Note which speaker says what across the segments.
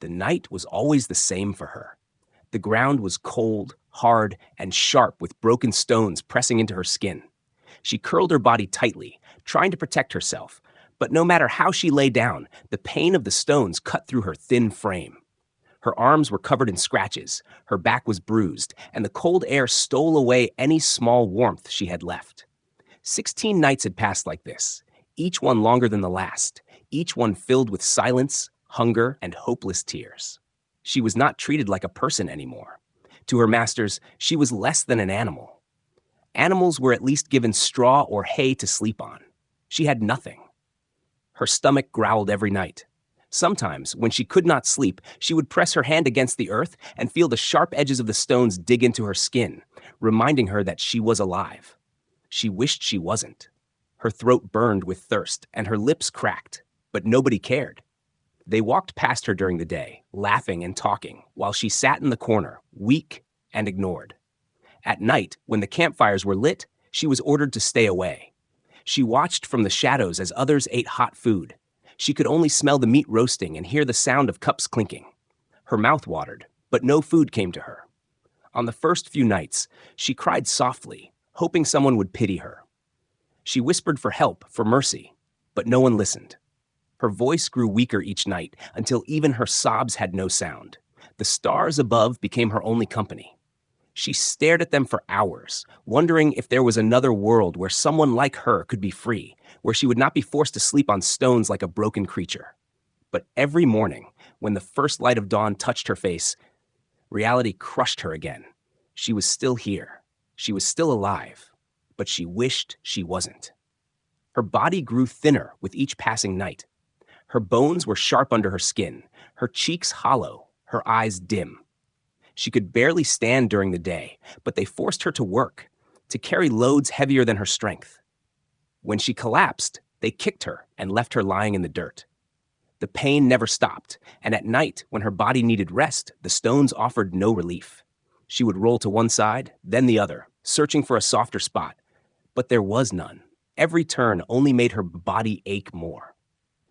Speaker 1: The night was always the same for her. The ground was cold, hard, and sharp with broken stones pressing into her skin. She curled her body tightly, trying to protect herself, but no matter how she lay down, the pain of the stones cut through her thin frame. Her arms were covered in scratches, her back was bruised, and the cold air stole away any small warmth she had left. 16 nights had passed like this, each one longer than the last, each one filled with silence, hunger, and hopeless tears. She was not treated like a person anymore. To her masters, she was less than an animal. Animals were at least given straw or hay to sleep on. She had nothing. Her stomach growled every night. Sometimes, when she could not sleep, she would press her hand against the earth and feel the sharp edges of the stones dig into her skin, reminding her that she was alive. She wished she wasn't. Her throat burned with thirst and her lips cracked, but nobody cared. They walked past her during the day, laughing and talking, while she sat in the corner, weak and ignored. At night, when the campfires were lit, she was ordered to stay away. She watched from the shadows as others ate hot food. She could only smell the meat roasting and hear the sound of cups clinking. Her mouth watered, but no food came to her. On the first few nights, she cried softly, hoping someone would pity her. She whispered for help, for mercy, but no one listened. Her voice grew weaker each night until even her sobs had no sound. The stars above became her only company. She stared at them for hours, wondering if there was another world where someone like her could be free, where she would not be forced to sleep on stones like a broken creature. But every morning, when the first light of dawn touched her face, reality crushed her again. She was still here. She was still alive, but she wished she wasn't. Her body grew thinner with each passing night. Her bones were sharp under her skin, her cheeks hollow, her eyes dim. She could barely stand during the day, but they forced her to work, to carry loads heavier than her strength. When she collapsed, they kicked her and left her lying in the dirt. The pain never stopped, and at night, when her body needed rest, the stones offered no relief. She would roll to one side, then the other, searching for a softer spot. But there was none. Every turn only made her body ache more.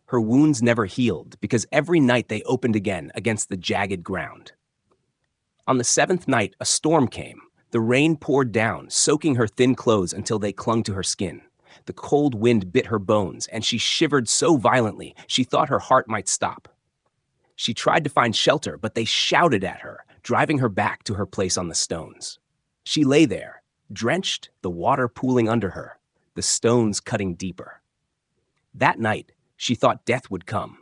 Speaker 1: Her wounds never healed because every night they opened again against the jagged ground. On the seventh night, a storm came. The rain poured down, soaking her thin clothes until they clung to her skin. The cold wind bit her bones, and she shivered so violently she thought her heart might stop. She tried to find shelter, but they shouted at her, driving her back to her place on the stones. She lay there, drenched, the water pooling under her, the stones cutting deeper. That night, she thought death would come.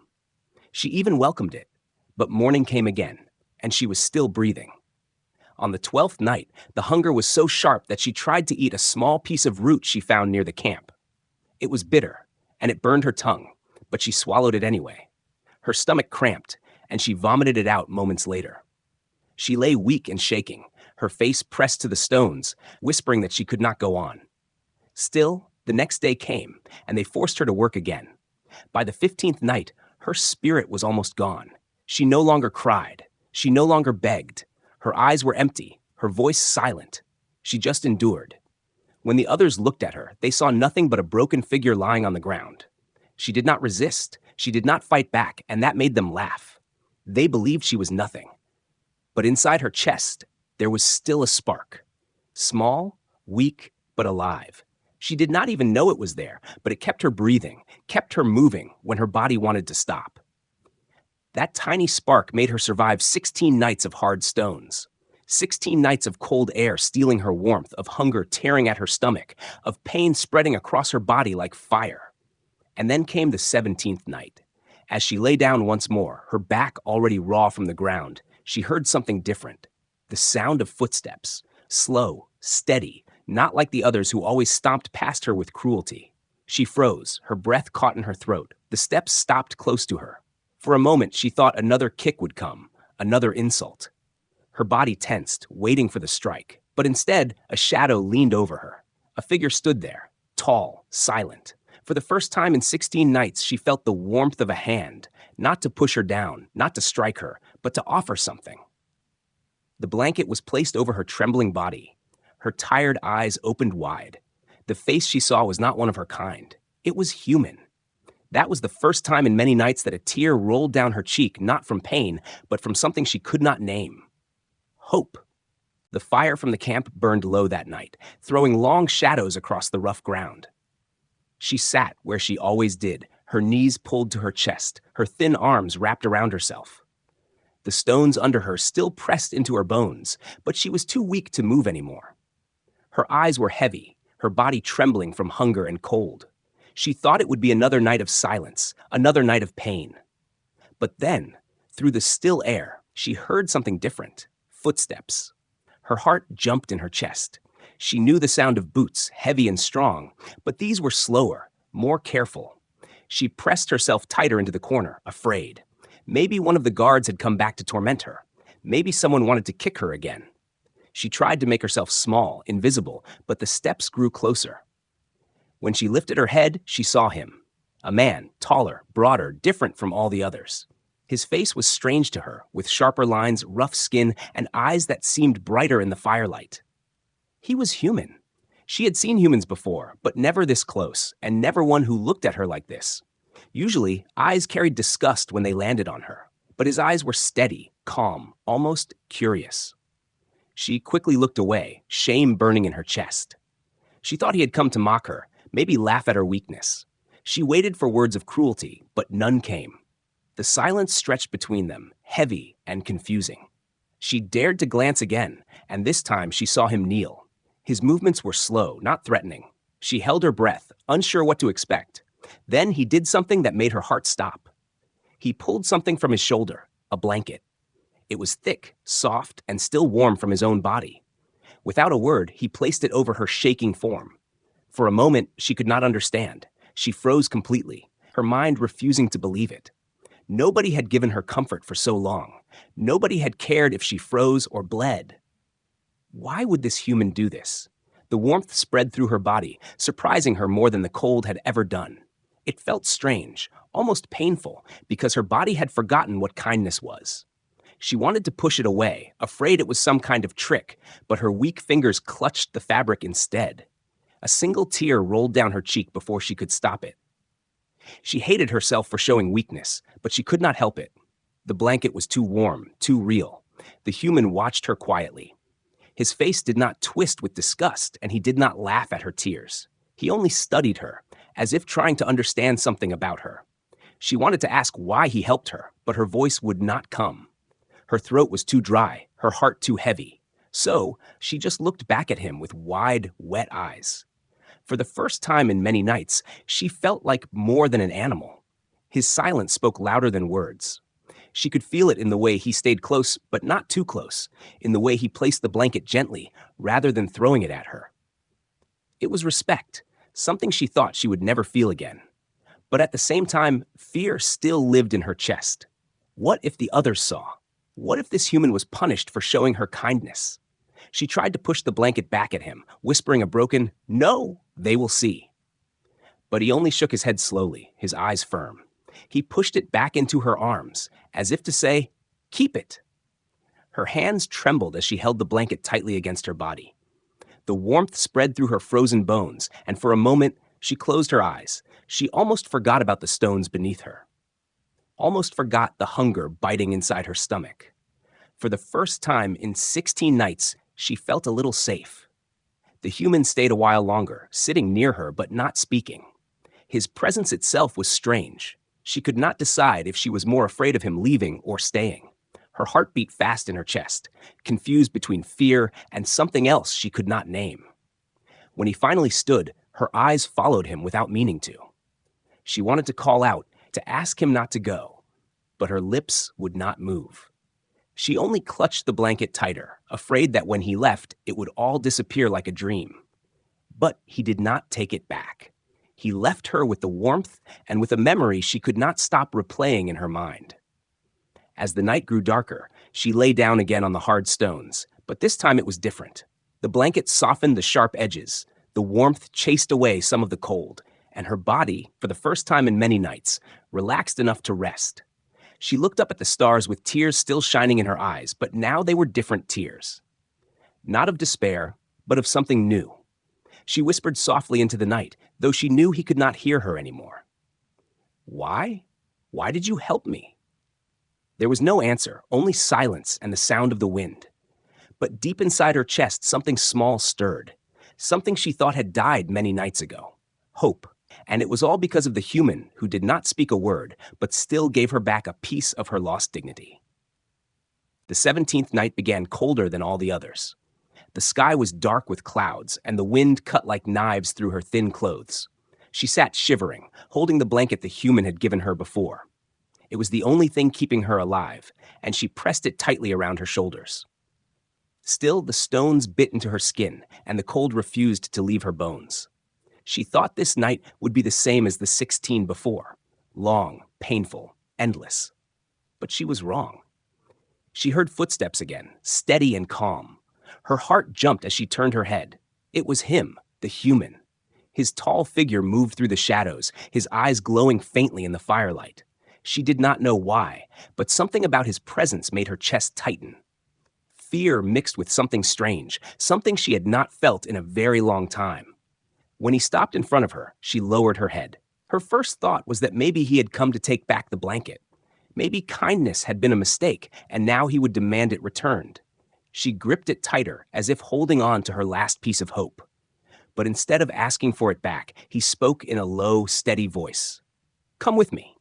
Speaker 1: She even welcomed it, but morning came again, and she was still breathing. On the 12th night, the hunger was so sharp that she tried to eat a small piece of root she found near the camp. It was bitter, and it burned her tongue, but she swallowed it anyway. Her stomach cramped, and she vomited it out moments later. She lay weak and shaking, her face pressed to the stones, whispering that she could not go on. Still, the next day came, and they forced her to work again. By the 15th night, her spirit was almost gone. She no longer cried. She no longer begged. Her eyes were empty, her voice silent. She just endured. When the others looked at her, they saw nothing but a broken figure lying on the ground. She did not resist. She did not fight back, and that made them laugh. They believed she was nothing. But inside her chest, there was still a spark. Small, weak, but alive. She did not even know it was there, but it kept her breathing, kept her moving when her body wanted to stop. That tiny spark made her survive 16 nights of hard stones, 16 nights of cold air stealing her warmth, of hunger tearing at her stomach, of pain spreading across her body like fire. And then came the 17th night. As she lay down once more, her back already raw from the ground, she heard something different. The sound of footsteps, slow, steady, not like the others who always stomped past her with cruelty. She froze, her breath caught in her throat. The steps stopped close to her. For a moment, she thought another kick would come, another insult. Her body tensed, waiting for the strike. But instead, a shadow leaned over her. A figure stood there, tall, silent. For the first time in 16 nights, she felt the warmth of a hand, not to push her down, not to strike her, but to offer something. The blanket was placed over her trembling body. Her tired eyes opened wide. The face she saw was not one of her kind. It was human. That was the first time in many nights that a tear rolled down her cheek, not from pain, but from something she could not name. Hope. The fire from the camp burned low that night, throwing long shadows across the rough ground. She sat where she always did, her knees pulled to her chest, her thin arms wrapped around herself. The stones under her still pressed into her bones, but she was too weak to move anymore. Her eyes were heavy, her body trembling from hunger and cold. She thought it would be another night of silence, another night of pain. But then, through the still air, she heard something different. Footsteps. Her heart jumped in her chest. She knew the sound of boots, heavy and strong, but these were slower, more careful. She pressed herself tighter into the corner, afraid. Maybe one of the guards had come back to torment her. Maybe someone wanted to kick her again. She tried to make herself small, invisible, but the steps grew closer. When she lifted her head, she saw him. A man, taller, broader, different from all the others. His face was strange to her, with sharper lines, rough skin, and eyes that seemed brighter in the firelight. He was human. She had seen humans before, but never this close, and never one who looked at her like this. Usually, eyes carried disgust when they landed on her, but his eyes were steady, calm, almost curious. She quickly looked away, shame burning in her chest. She thought he had come to mock her, maybe laugh at her weakness. She waited for words of cruelty, but none came. The silence stretched between them, heavy and confusing. She dared to glance again, and this time she saw him kneel. His movements were slow, not threatening. She held her breath, unsure what to expect. Then he did something that made her heart stop. He pulled something from his shoulder, a blanket. It was thick, soft, and still warm from his own body. Without a word, he placed it over her shaking form. For a moment, she could not understand. She froze completely, her mind refusing to believe it. Nobody had given her comfort for so long. Nobody had cared if she froze or bled. Why would this human do this? The warmth spread through her body, surprising her more than the cold had ever done. It felt strange, almost painful, because her body had forgotten what kindness was. She wanted to push it away, afraid it was some kind of trick, but her weak fingers clutched the fabric instead. A single tear rolled down her cheek before she could stop it. She hated herself for showing weakness, but she could not help it. The blanket was too warm, too real. The human watched her quietly. His face did not twist with disgust, and he did not laugh at her tears. He only studied her, as if trying to understand something about her. She wanted to ask why he helped her, but her voice would not come. Her throat was too dry, her heart too heavy. So, she just looked back at him with wide, wet eyes. For the first time in many nights, she felt like more than an animal. His silence spoke louder than words. She could feel it in the way he stayed close, but not too close, in the way he placed the blanket gently, rather than throwing it at her. It was respect, something she thought she would never feel again. But at the same time, fear still lived in her chest. What if the others saw? What if this human was punished for showing her kindness? She tried to push the blanket back at him, whispering a broken, "No, they will see." But he only shook his head slowly, his eyes firm. He pushed it back into her arms, as if to say, "Keep it." Her hands trembled as she held the blanket tightly against her body. The warmth spread through her frozen bones, and for a moment, she closed her eyes. She almost forgot about the stones beneath her. Almost forgot the hunger biting inside her stomach. For the first time in 16 nights, she felt a little safe. The human stayed a while longer, sitting near her but not speaking. His presence itself was strange. She could not decide if she was more afraid of him leaving or staying. Her heart beat fast in her chest, confused between fear and something else she could not name. When he finally stood, her eyes followed him without meaning to. She wanted to call out, to ask him not to go, but her lips would not move. She only clutched the blanket tighter, afraid that when he left, it would all disappear like a dream. But he did not take it back. He left her with the warmth and with a memory she could not stop replaying in her mind. As the night grew darker, she lay down again on the hard stones, but this time it was different. The blanket softened the sharp edges, the warmth chased away some of the cold, and her body, for the first time in many nights, relaxed enough to rest. She looked up at the stars with tears still shining in her eyes, but now they were different tears. Not of despair, but of something new. She whispered softly into the night, though she knew he could not hear her anymore. Why? Why did you help me? There was no answer, only silence and the sound of the wind. But deep inside her chest, something small stirred. Something she thought had died many nights ago. Hope. And it was all because of the human who did not speak a word, but still gave her back a piece of her lost dignity. The 17th night began colder than all the others. The sky was dark with clouds, and the wind cut like knives through her thin clothes. She sat shivering, holding the blanket the human had given her before. It was the only thing keeping her alive, and she pressed it tightly around her shoulders. Still, the stones bit into her skin, and the cold refused to leave her bones. She thought this night would be the same as the 16 before, long, painful, endless. But she was wrong. She heard footsteps again, steady and calm. Her heart jumped as she turned her head. It was him, the human. His tall figure moved through the shadows, his eyes glowing faintly in the firelight. She did not know why, but something about his presence made her chest tighten. Fear mixed with something strange, something she had not felt in a very long time. When he stopped in front of her, she lowered her head. Her first thought was that maybe he had come to take back the blanket. Maybe kindness had been a mistake, and now he would demand it returned. She gripped it tighter, as if holding on to her last piece of hope. But instead of asking for it back, he spoke in a low, steady voice. "Come with me."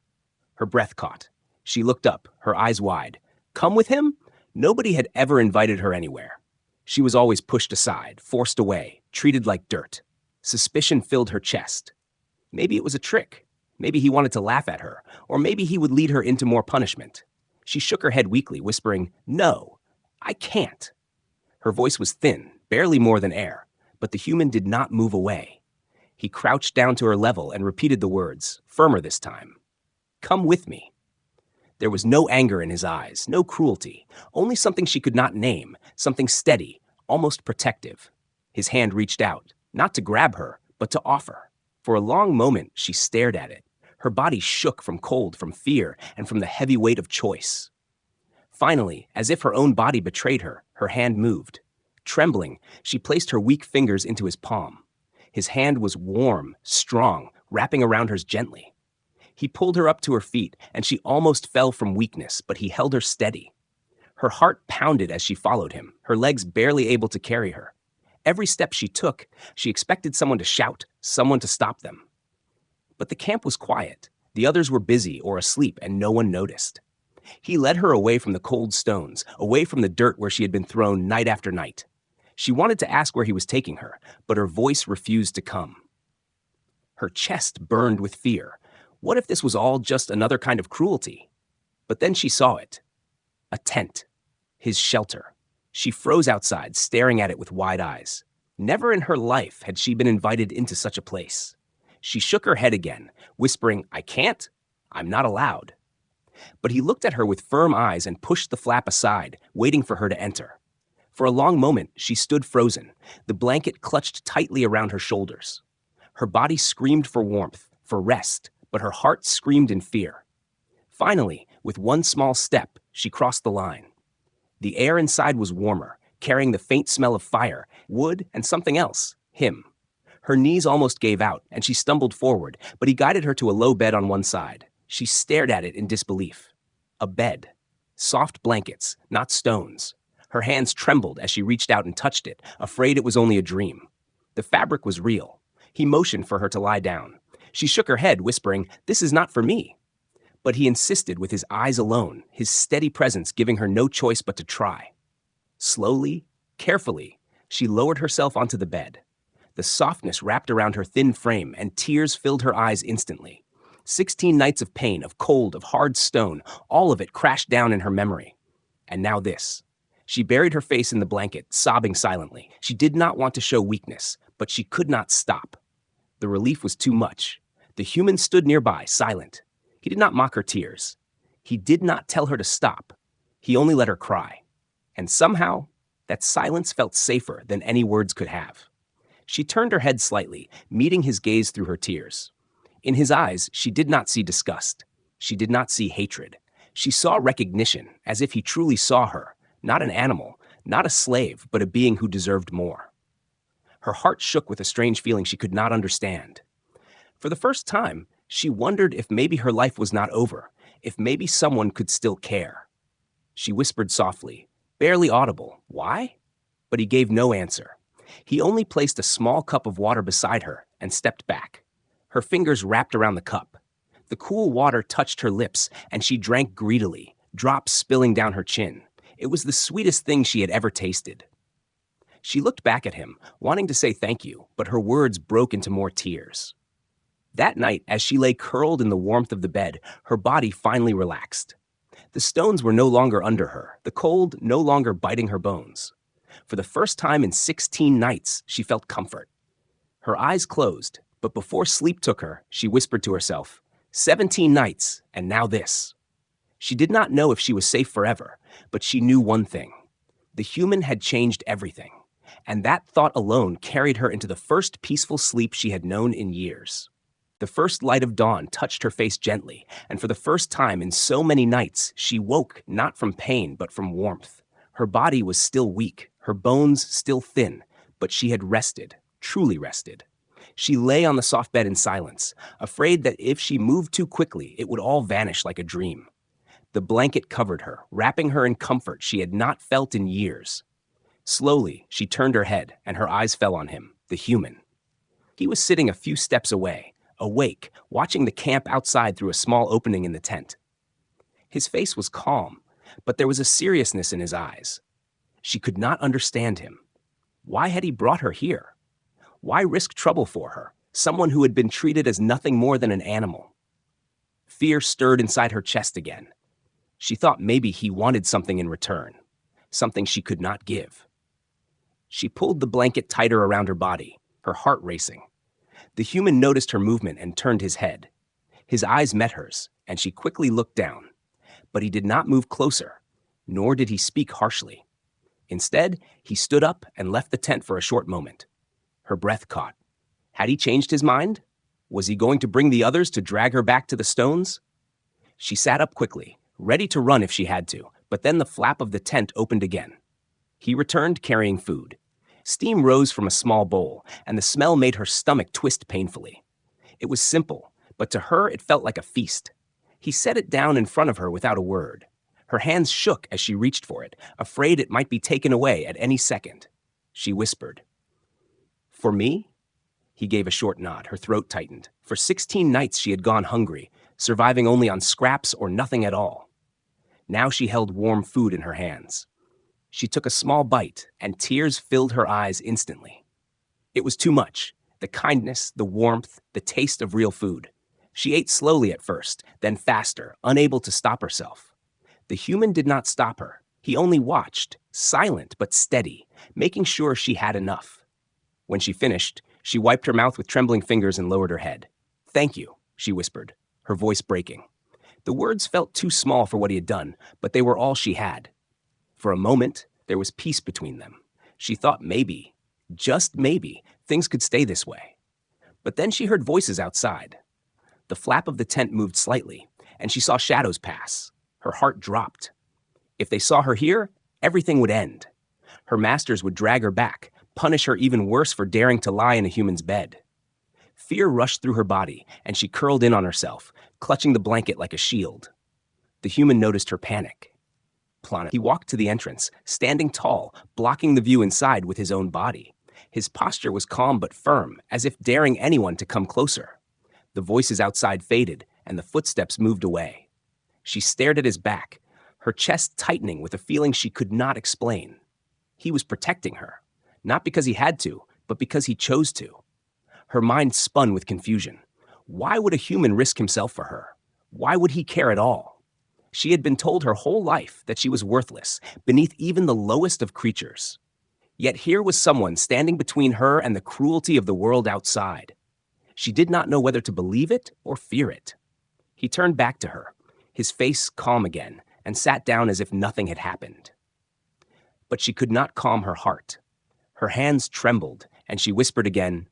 Speaker 1: Her breath caught. She looked up, her eyes wide. Come with him? Nobody had ever invited her anywhere. She was always pushed aside, forced away, treated like dirt. Suspicion filled her chest. Maybe it was a trick. Maybe he wanted to laugh at her, or maybe he would lead her into more punishment. She shook her head weakly, whispering, "No, I can't." Her voice was thin, barely more than air, but the human did not move away. He crouched down to her level and repeated the words, firmer this time. "Come with me." There was no anger in his eyes, no cruelty, only something she could not name, something steady, almost protective. His hand reached out, not to grab her, but to offer. For a long moment, she stared at it. Her body shook from cold, from fear, and from the heavy weight of choice. Finally, as if her own body betrayed her, her hand moved. Trembling, she placed her weak fingers into his palm. His hand was warm, strong, wrapping around hers gently. He pulled her up to her feet, and she almost fell from weakness, but he held her steady. Her heart pounded as she followed him, her legs barely able to carry her. Every step she took, she expected someone to shout, someone to stop them. But the camp was quiet. The others were busy or asleep, and no one noticed. He led her away from the cold stones, away from the dirt where she had been thrown night after night. She wanted to ask where he was taking her, but her voice refused to come. Her chest burned with fear. What if this was all just another kind of cruelty? But then she saw it. A tent. His shelter. She froze outside, staring at it with wide eyes. Never in her life had she been invited into such a place. She shook her head again, whispering, "I can't. I'm not allowed." But he looked at her with firm eyes and pushed the flap aside, waiting for her to enter. For a long moment, she stood frozen, the blanket clutched tightly around her shoulders. Her body screamed for warmth, for rest, but her heart screamed in fear. Finally, with one small step, she crossed the line. The air inside was warmer, carrying the faint smell of fire, wood, and something else, him. Her knees almost gave out, and she stumbled forward, but he guided her to a low bed on one side. She stared at it in disbelief. A bed. Soft blankets, not stones. Her hands trembled as she reached out and touched it, afraid it was only a dream. The fabric was real. He motioned for her to lie down. She shook her head, whispering, "This is not for me." But he insisted with his eyes alone, his steady presence giving her no choice but to try. Slowly, carefully, she lowered herself onto the bed. The softness wrapped around her thin frame, and tears filled her eyes instantly. 16 nights of pain, of cold, of hard stone, all of it crashed down in her memory. And now this. She buried her face in the blanket, sobbing silently. She did not want to show weakness, but she could not stop. The relief was too much. The human stood nearby, silent. He did not mock her tears. He did not tell her to stop. He only let her cry. And somehow, that silence felt safer than any words could have. She turned her head slightly, meeting his gaze through her tears. In his eyes, she did not see disgust. She did not see hatred. She saw recognition, as if he truly saw her, not an animal, not a slave, but a being who deserved more. Her heart shook with a strange feeling she could not understand. For the first time, She wondered if maybe her life was not over, if maybe someone could still care. She whispered softly, barely audible, "Why?" But he gave no answer. He only placed a small cup of water beside her and stepped back. Her fingers wrapped around the cup. The cool water touched her lips, and she drank greedily, drops spilling down her chin. It was the sweetest thing she had ever tasted. She looked back at him, wanting to say thank you, but her words broke into more tears. That night, as she lay curled in the warmth of the bed, her body finally relaxed. The stones were no longer under her, the cold no longer biting her bones. For the first time in 16 nights, she felt comfort. Her eyes closed, but before sleep took her, she whispered to herself, 17 nights, and now this. She did not know if she was safe forever, but she knew one thing. The human had changed everything, and that thought alone carried her into the first peaceful sleep she had known in years. The first light of dawn touched her face gently, and for the first time in so many nights, she woke not from pain but from warmth. Her body was still weak, her bones still thin, but she had rested, truly rested. She lay on the soft bed in silence, afraid that if she moved too quickly, it would all vanish like a dream. The blanket covered her, wrapping her in comfort she had not felt in years. Slowly, she turned her head, and her eyes fell on him, the human. He was sitting a few steps away, awake, watching the camp outside through a small opening in the tent. His face was calm, but there was a seriousness in his eyes. She could not understand him. Why had he brought her here? Why risk trouble for her, someone who had been treated as nothing more than an animal? Fear stirred inside her chest again. She thought maybe he wanted something in return, something she could not give. She pulled the blanket tighter around her body, her heart racing. The human noticed her movement and turned his head. His eyes met hers, and she quickly looked down. But he did not move closer, nor did he speak harshly. Instead, he stood up and left the tent for a short moment. Her breath caught. Had he changed his mind? Was he going to bring the others to drag her back to the stones? She sat up quickly, ready to run if she had to, but then the flap of the tent opened again. He returned carrying food. Steam rose from a small bowl, and the smell made her stomach twist painfully. It was simple, but to her it felt like a feast. He set it down in front of her without a word. Her hands shook as she reached for it, afraid it might be taken away at any second. She whispered, "For me?" He gave a short nod, her throat tightened. For 16 nights she had gone hungry, surviving only on scraps or nothing at all. Now she held warm food in her hands. She took a small bite, and tears filled her eyes instantly. It was too much. The kindness, the warmth, the taste of real food. She ate slowly at first, then faster, unable to stop herself. The human did not stop her. He only watched, silent but steady, making sure she had enough. When she finished, she wiped her mouth with trembling fingers and lowered her head. "Thank you," she whispered, her voice breaking. The words felt too small for what he had done, but they were all she had. For a moment, there was peace between them. She thought maybe, just maybe, things could stay this way. But then she heard voices outside. The flap of the tent moved slightly, and she saw shadows pass. Her heart dropped. If they saw her here, everything would end. Her masters would drag her back, punish her even worse for daring to lie in a human's bed. Fear rushed through her body, and she curled in on herself, clutching the blanket like a shield. The human noticed her panic. He walked to the entrance, standing tall, blocking the view inside with his own body. His posture was calm but firm, as if daring anyone to come closer. The voices outside faded, and the footsteps moved away. She stared at his back, her chest tightening with a feeling she could not explain. He was protecting her, not because he had to, but because he chose to. Her mind spun with confusion. Why would a human risk himself for her? Why would he care at all? She had been told her whole life that she was worthless, beneath even the lowest of creatures. Yet here was someone standing between her and the cruelty of the world outside. She did not know whether to believe it or fear it. He turned back to her, his face calm again, and sat down as if nothing had happened. But she could not calm her heart. Her hands trembled, and she whispered again,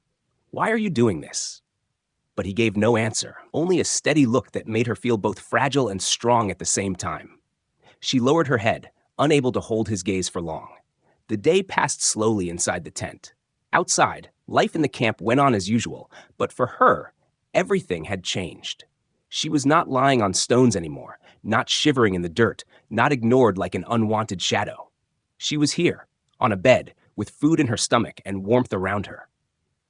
Speaker 1: "Why are you doing this?" But he gave no answer, only a steady look that made her feel both fragile and strong at the same time. She lowered her head, unable to hold his gaze for long. The day passed slowly inside the tent. Outside, life in the camp went on as usual, but for her, Everything had changed. She was not lying on stones anymore, not shivering in the dirt, not ignored like an unwanted shadow. She was here, on a bed, with food in her stomach and warmth around her.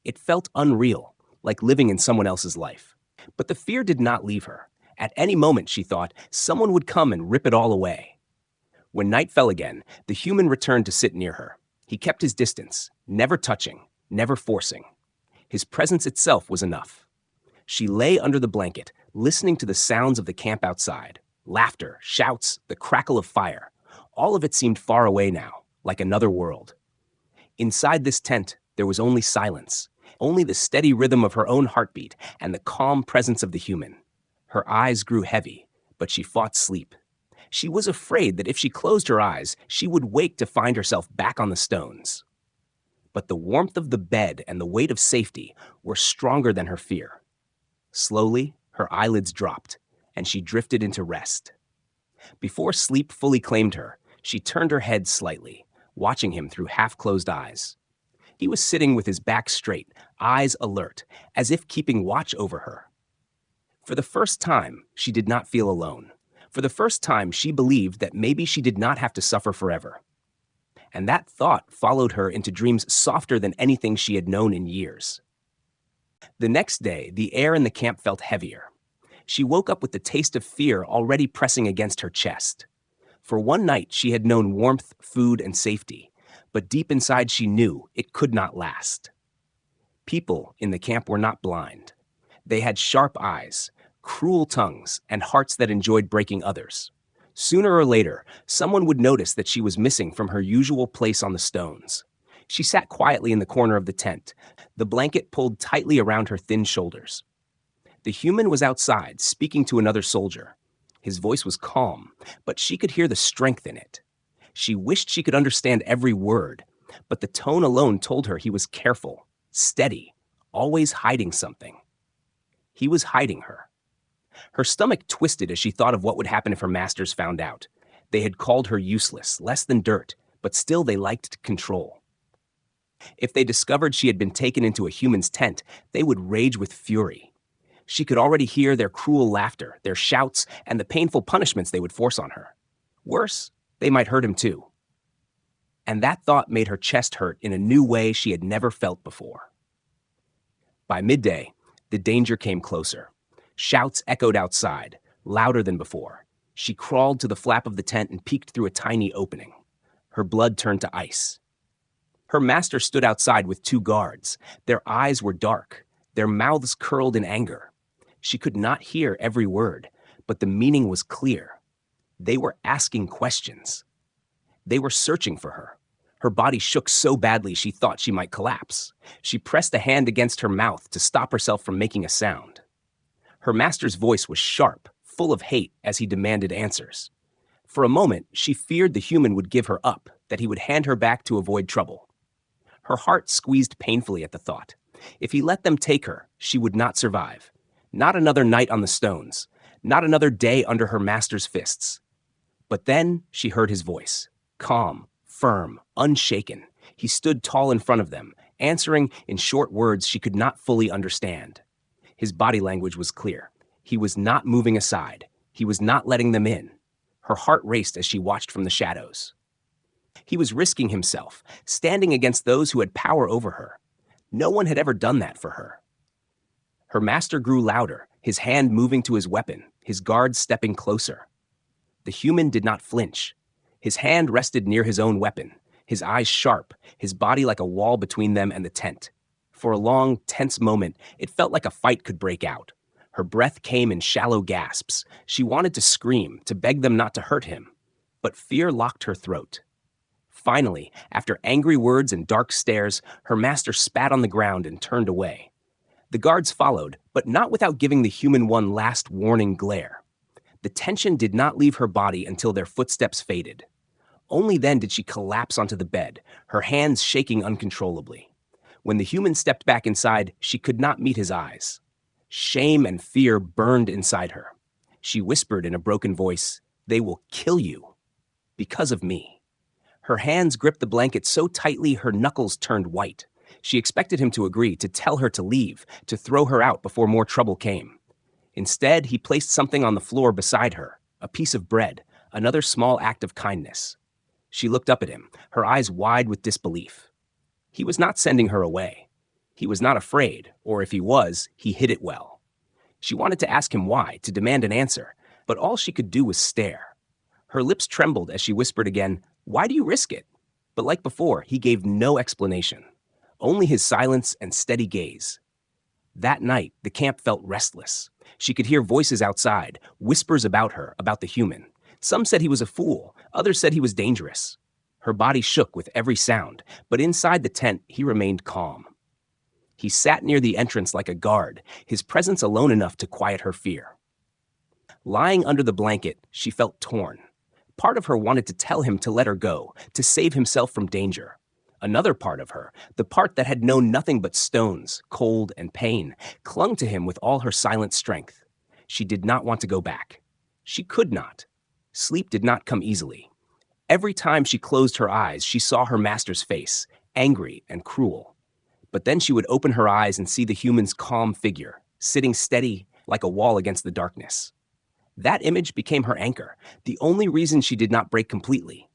Speaker 1: It felt unreal, like living in someone else's life. But the fear did not leave her. At any moment, she thought, someone would come and rip it all away. When night fell again, the human returned to sit near her. He kept his distance, never touching, never forcing. His presence itself was enough. She lay under the blanket, listening to the sounds of the camp outside. Laughter, shouts, the crackle of fire. All of it seemed far away now, like another world. Inside this tent, there was only silence, only the steady rhythm of her own heartbeat and the calm presence of the human. Her eyes grew heavy, but she fought sleep. She was afraid that if she closed her eyes, she would wake to find herself back on the stones. But the warmth of the bed and the weight of safety were stronger than her fear. Slowly, her eyelids dropped, and she drifted into rest. Before sleep fully claimed her, she turned her head slightly, watching him through half-closed eyes. He was sitting with his back straight, eyes alert, as if keeping watch over her. For the first time, she did not feel alone. For the first time, she believed that maybe she did not have to suffer forever. And that thought followed her into dreams softer than anything she had known in years. The next day, the air in the camp felt heavier. She woke up with the taste of fear already pressing against her chest. For one night, she had known warmth, food, and safety, but deep inside she knew it could not last. People in the camp were not blind. They had sharp eyes, cruel tongues, and hearts that enjoyed breaking others. Sooner or later, someone would notice that she was missing from her usual place on the stones. She sat quietly in the corner of the tent, the blanket pulled tightly around her thin shoulders. The human was outside, speaking to another soldier. His voice was calm, but she could hear the strength in it. She wished she could understand every word, but the tone alone told her he was careful, steady, always hiding something. He was hiding her. Her stomach twisted as she thought of what would happen if her masters found out. They had called her useless, less than dirt, but still they liked control. If they discovered she had been taken into a human's tent, they would rage with fury. She could already hear their cruel laughter, their shouts, and the painful punishments they would force on her. Worse, they might hurt him too. And that thought made her chest hurt in a new way she had never felt before. By midday, the danger came closer. Shouts echoed outside, louder than before. She crawled to the flap of the tent and peeked through a tiny opening. Her blood turned to ice. Her master stood outside with 2 guards. Their eyes were dark, their mouths curled in anger. She could not hear every word, but the meaning was clear. They were asking questions. They were searching for her. Her body shook so badly she thought she might collapse. She pressed a hand against her mouth to stop herself from making a sound. Her master's voice was sharp, full of hate as he demanded answers. For a moment, she feared the human would give her up, that he would hand her back to avoid trouble. Her heart squeezed painfully at the thought. If he let them take her, she would not survive. Not another night on the stones. Not another day under her master's fists. But then she heard his voice. Calm, firm, unshaken. He stood tall in front of them, answering in short words she could not fully understand. His body language was clear. He was not moving aside. He was not letting them in. Her heart raced as she watched from the shadows. He was risking himself, standing against those who had power over her. No one had ever done that for her. Her master grew louder, his hand moving to his weapon, his guards stepping closer. The human did not flinch. His hand rested near his own weapon, his eyes sharp, his body like a wall between them and the tent. For a long, tense moment, it felt like a fight could break out. Her breath came in shallow gasps. She wanted to scream, to beg them not to hurt him. But fear locked her throat. Finally, after angry words and dark stares, her master spat on the ground and turned away. The guards followed, but not without giving the human one last warning glare. The tension did not leave her body until their footsteps faded. Only then did she collapse onto the bed, her hands shaking uncontrollably. When the human stepped back inside, she could not meet his eyes. Shame and fear burned inside her. She whispered in a broken voice, "They will kill you. Because of me." Her hands gripped the blanket so tightly her knuckles turned white. She expected him to agree, to tell her to leave, to throw her out before more trouble came. Instead, he placed something on the floor beside her, a piece of bread, another small act of kindness. She looked up at him, her eyes wide with disbelief. He was not sending her away. He was not afraid, or if he was, he hid it well. She wanted to ask him why, to demand an answer, but all she could do was stare. Her lips trembled as she whispered again, "Why do you risk it?" But like before, he gave no explanation, only his silence and steady gaze. That night, the camp felt restless. She could hear voices outside, whispers about her, about the human. Some said he was a fool, others said he was dangerous. Her body shook with every sound, but inside the tent, he remained calm. He sat near the entrance like a guard, his presence alone enough to quiet her fear. Lying under the blanket, she felt torn. Part of her wanted to tell him to let her go, to save himself from danger. Another part of her, the part that had known nothing but stones, cold, and pain, clung to him with all her silent strength. She did not want to go back. She could not. Sleep did not come easily. Every time she closed her eyes, she saw her master's face, angry and cruel. But then she would open her eyes and see the human's calm figure, sitting steady like a wall against the darkness. That image became her anchor, the only reason she did not break completely.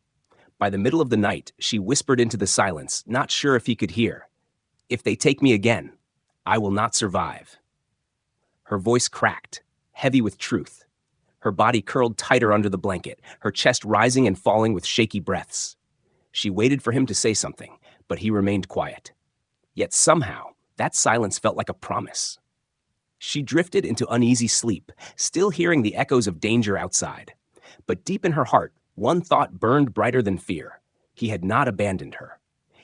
Speaker 1: By the middle of the night, she whispered into the silence, not sure if he could hear. "If they take me again, I will not survive." Her voice cracked, heavy with truth. Her body curled tighter under the blanket, her chest rising and falling with shaky breaths. She waited for him to say something, but he remained quiet. Yet somehow, that silence felt like a promise. She drifted into uneasy sleep, still hearing the echoes of danger outside. But deep in her heart, one thought burned brighter than fear. He had not abandoned her.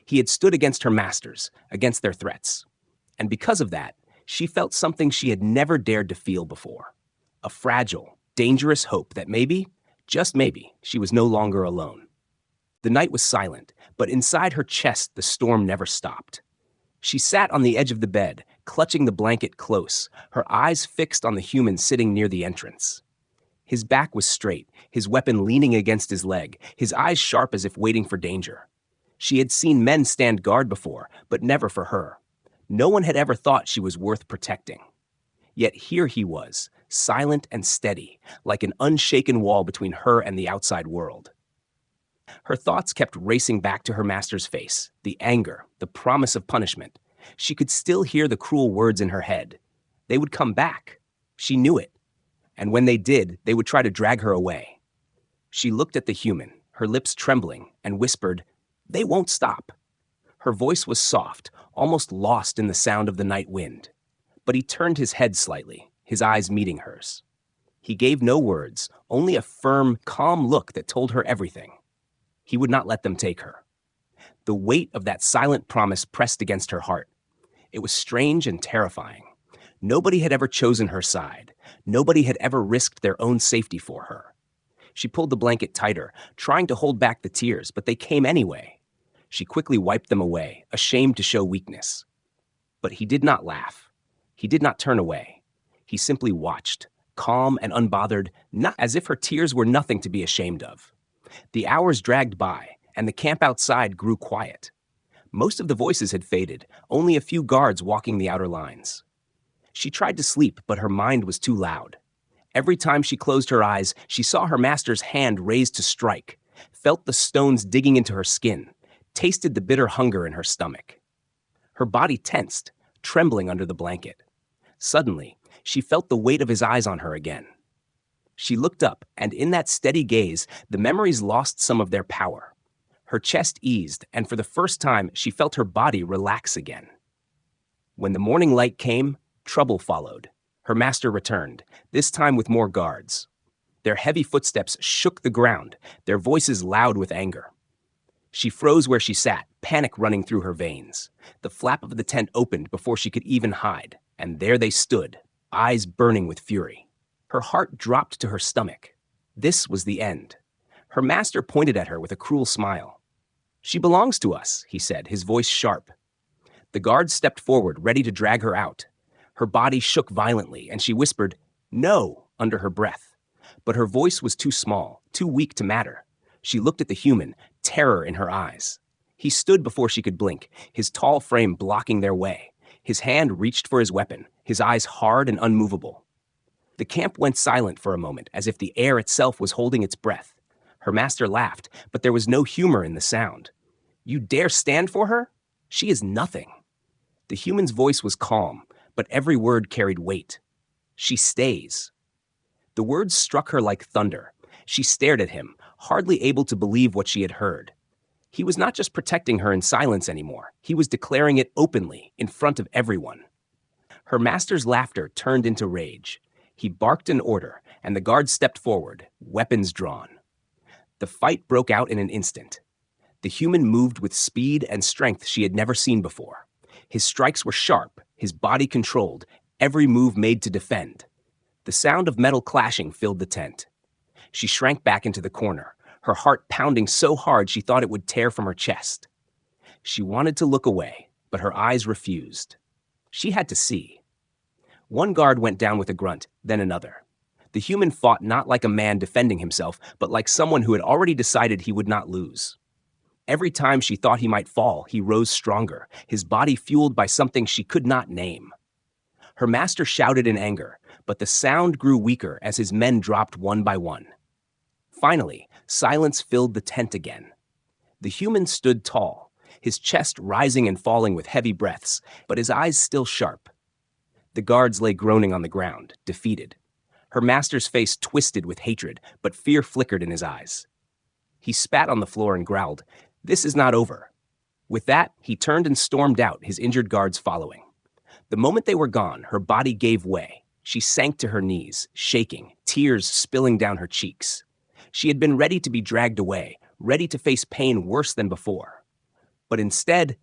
Speaker 1: He had stood against her masters, against their threats. And because of that, she felt something she had never dared to feel before. A fragile, dangerous hope that maybe, just maybe, she was no longer alone. The night was silent, but inside her chest the storm never stopped. She sat on the edge of the bed, clutching the blanket close, her eyes fixed on the human sitting near the entrance. His back was straight, his weapon leaning against his leg, his eyes sharp as if waiting for danger. She had seen men stand guard before, but never for her. No one had ever thought she was worth protecting. Yet here he was, silent and steady, like an unshaken wall between her and the outside world. Her thoughts kept racing back to her master's face, the anger, the promise of punishment. She could still hear the cruel words in her head. They would come back. She knew it. And when they did, they would try to drag her away. She looked at the human, her lips trembling, and whispered, "They won't stop." Her voice was soft, almost lost in the sound of the night wind. But he turned his head slightly, his eyes meeting hers. He gave no words, only a firm, calm look that told her everything. He would not let them take her. The weight of that silent promise pressed against her heart. It was strange and terrifying. Nobody had ever chosen her side. Nobody had ever risked their own safety for her. She pulled the blanket tighter, trying to hold back the tears, but they came anyway. She quickly wiped them away, ashamed to show weakness. But he did not laugh. He did not turn away. He simply watched, calm and unbothered, not as if her tears were nothing to be ashamed of. The hours dragged by, and the camp outside grew quiet. Most of the voices had faded, only a few guards walking the outer lines. She tried to sleep, but her mind was too loud. Every time she closed her eyes, she saw her master's hand raised to strike, felt the stones digging into her skin, tasted the bitter hunger in her stomach. Her body tensed, trembling under the blanket. Suddenly, she felt the weight of his eyes on her again. She looked up, and in that steady gaze, the memories lost some of their power. Her chest eased, and for the first time, she felt her body relax again. When the morning light came, trouble followed. Her master returned, this time with more guards. Their heavy footsteps shook the ground, their voices loud with anger. She froze where she sat, panic running through her veins. The flap of the tent opened before she could even hide, and there they stood, eyes burning with fury. Her heart dropped to her stomach. This was the end. Her master pointed at her with a cruel smile. "She belongs to us," he said, his voice sharp. The guards stepped forward, ready to drag her out. Her body shook violently, and she whispered, "No," under her breath. But her voice was too small, too weak to matter. She looked at the human, terror in her eyes. He stood before she could blink, his tall frame blocking their way. His hand reached for his weapon, his eyes hard and unmovable. The camp went silent for a moment, as if the air itself was holding its breath. Her master laughed, but there was no humor in the sound. "You dare stand for her? She is nothing." The human's voice was calm, but every word carried weight. "She stays." The words struck her like thunder. She stared at him, hardly able to believe what she had heard. He was not just protecting her in silence anymore. He was declaring it openly, in front of everyone. Her master's laughter turned into rage. He barked an order, and the guards stepped forward, weapons drawn. The fight broke out in an instant. The human moved with speed and strength she had never seen before. His strikes were sharp, his body controlled, every move made to defend. The sound of metal clashing filled the tent. She shrank back into the corner, her heart pounding so hard she thought it would tear from her chest. She wanted to look away, but her eyes refused. She had to see. One guard went down with a grunt, then another. The human fought not like a man defending himself, but like someone who had already decided he would not lose. Every time she thought he might fall, he rose stronger, his body fueled by something she could not name. Her master shouted in anger, but the sound grew weaker as his men dropped one by one. Finally, silence filled the tent again. The human stood tall, his chest rising and falling with heavy breaths, but his eyes still sharp. The guards lay groaning on the ground, defeated. Her master's face twisted with hatred, but fear flickered in his eyes. He spat on the floor and growled, "This is not over." With that, he turned and stormed out, his injured guards following. The moment they were gone, her body gave way. She sank to her knees, shaking, tears spilling down her cheeks. She had been ready to be dragged away, ready to face pain worse than before. But instead,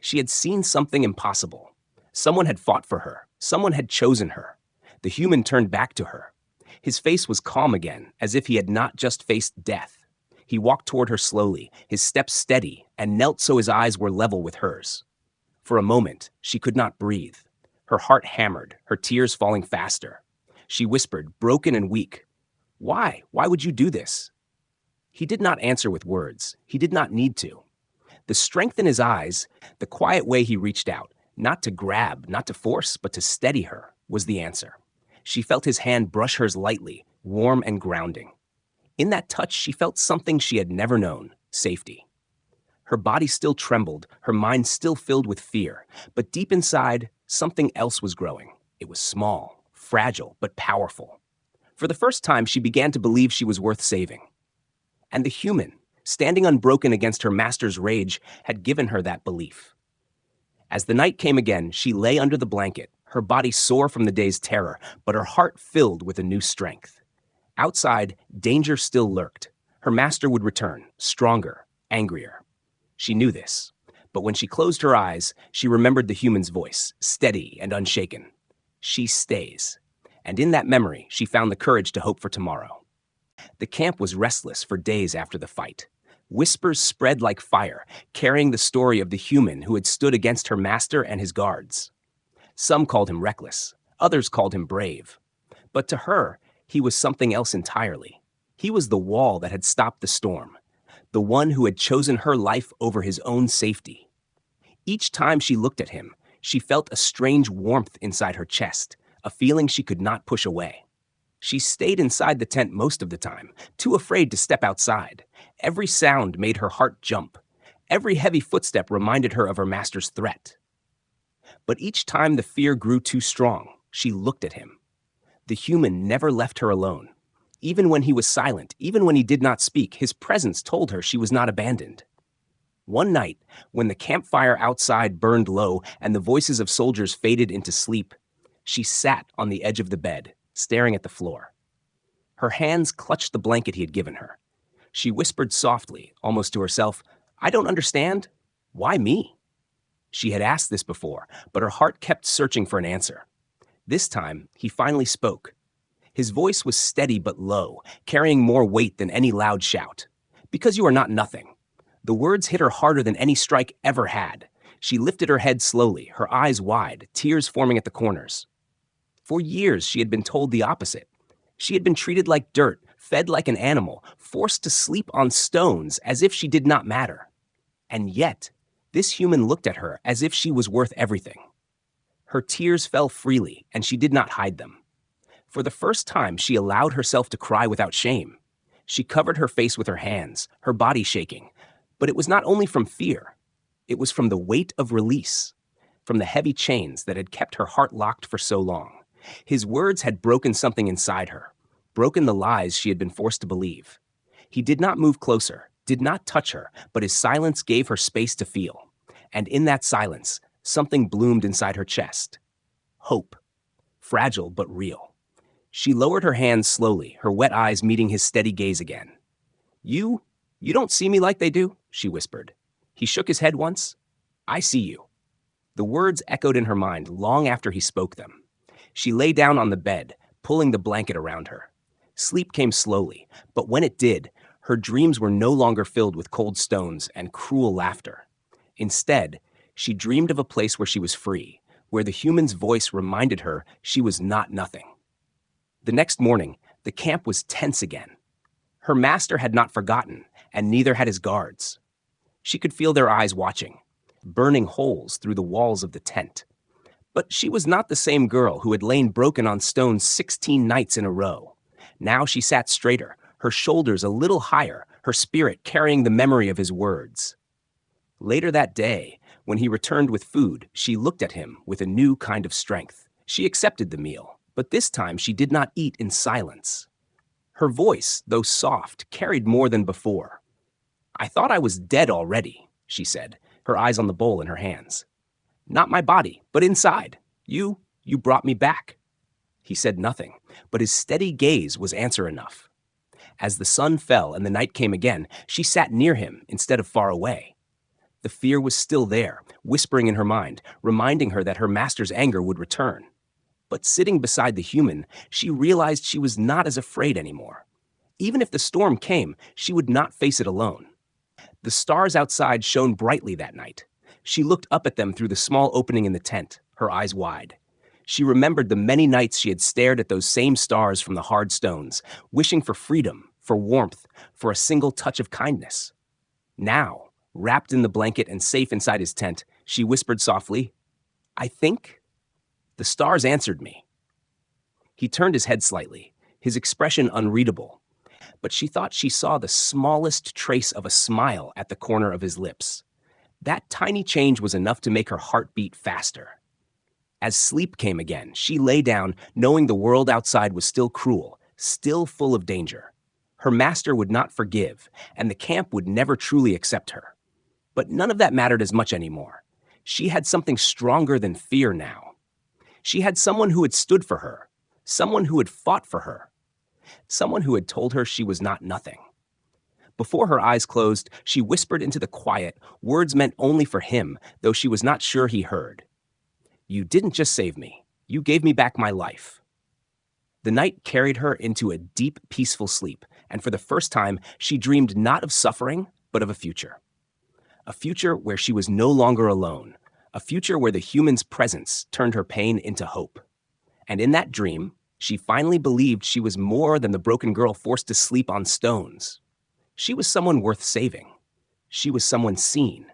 Speaker 1: she had seen something impossible. Someone had fought for her. Someone had chosen her. The human turned back to her. His face was calm again, as if he had not just faced death. He walked toward her slowly, his steps steady, and knelt so his eyes were level with hers. For a moment, she could not breathe. Her heart hammered, her tears falling faster. She whispered, broken and weak, "Why? Why would you do this?" He did not answer with words. He did not need to. The strength in his eyes, the quiet way he reached out, not to grab, not to force, but to steady her, was the answer. She felt his hand brush hers lightly, warm and grounding. In that touch, she felt something she had never known, safety. Her body still trembled, her mind still filled with fear, but deep inside, something else was growing. It was small, fragile, but powerful. For the first time, she began to believe she was worth saving. And the human, standing unbroken against her master's rage, had given her that belief. As the night came again, she lay under the blanket, her body sore from the day's terror, but her heart filled with a new strength. Outside, danger still lurked. Her master would return, stronger, angrier. She knew this, but when she closed her eyes, she remembered the human's voice, steady and unshaken. She stays. And in that memory, she found the courage to hope for tomorrow. The camp was restless for days after the fight. Whispers spread like fire, carrying the story of the human who had stood against her master and his guards. Some called him reckless, others called him brave. But to her, he was something else entirely. He was the wall that had stopped the storm, the one who had chosen her life over his own safety. Each time she looked at him, she felt a strange warmth inside her chest, a feeling she could not push away. She stayed inside the tent most of the time, too afraid to step outside. Every sound made her heart jump. Every heavy footstep reminded her of her master's threat. But each time the fear grew too strong, she looked at him. The human never left her alone. Even when he was silent, even when he did not speak, his presence told her she was not abandoned. One night, when the campfire outside burned low and the voices of soldiers faded into sleep, she sat on the edge of the bed, staring at the floor. Her hands clutched the blanket he had given her. She whispered softly, almost to herself, "I don't understand. Why me?" She had asked this before, but her heart kept searching for an answer. This time, he finally spoke. His voice was steady but low, carrying more weight than any loud shout. "Because you are not nothing." The words hit her harder than any strike ever had. She lifted her head slowly, her eyes wide, tears forming at the corners. For years, she had been told the opposite. She had been treated like dirt, fed like an animal, forced to sleep on stones as if she did not matter. And yet, this human looked at her as if she was worth everything. Her tears fell freely, and she did not hide them. For the first time, she allowed herself to cry without shame. She covered her face with her hands, her body shaking. But it was not only from fear. It was from the weight of release, from the heavy chains that had kept her heart locked for so long. His words had broken something inside her, broken the lies she had been forced to believe. He did not move closer, did not touch her, but his silence gave her space to feel. And in that silence, something bloomed inside her chest. Hope. Fragile but real. She lowered her hands slowly, her wet eyes meeting his steady gaze again. You don't see me like they do, she whispered. He shook his head once. I see you. The words echoed in her mind long after he spoke them. She lay down on the bed, pulling the blanket around her. Sleep came slowly, but when it did, her dreams were no longer filled with cold stones and cruel laughter. Instead, she dreamed of a place where she was free, where the human's voice reminded her she was not nothing. The next morning, the camp was tense again. Her master had not forgotten, and neither had his guards. She could feel their eyes watching, burning holes through the walls of the tent. But she was not the same girl who had lain broken on stones 16 nights in a row. Now she sat straighter, her shoulders a little higher, her spirit carrying the memory of his words. Later that day, when he returned with food, she looked at him with a new kind of strength. She accepted the meal, but this time she did not eat in silence. Her voice, though soft, carried more than before. I thought I was dead already, she said, her eyes on the bowl in her hands. Not my body, but inside. You brought me back. He said nothing, but his steady gaze was answer enough. As the sun fell and the night came again, she sat near him instead of far away. The fear was still there, whispering in her mind, reminding her that her master's anger would return. But sitting beside the human, she realized she was not as afraid anymore. Even if the storm came, she would not face it alone. The stars outside shone brightly that night. She looked up at them through the small opening in the tent, her eyes wide. She remembered the many nights she had stared at those same stars from the hard stones, wishing for freedom, for warmth, for a single touch of kindness. Now, wrapped in the blanket and safe inside his tent, she whispered softly, I think. The stars answered me. He turned his head slightly, his expression unreadable, but she thought she saw the smallest trace of a smile at the corner of his lips. That tiny change was enough to make her heart beat faster. As sleep came again, she lay down, knowing the world outside was still cruel, still full of danger. Her master would not forgive, and the camp would never truly accept her. But none of that mattered as much anymore. She had something stronger than fear now. She had someone who had stood for her, someone who had fought for her, someone who had told her she was not nothing. Before her eyes closed, she whispered into the quiet, words meant only for him, though she was not sure he heard. You didn't just save me. You gave me back my life. The night carried her into a deep, peaceful sleep, and for the first time, she dreamed not of suffering, but of a future. A future where she was no longer alone, a future where the human's presence turned her pain into hope. And in that dream, she finally believed she was more than the broken girl forced to sleep on stones. She was someone worth saving. She was someone seen.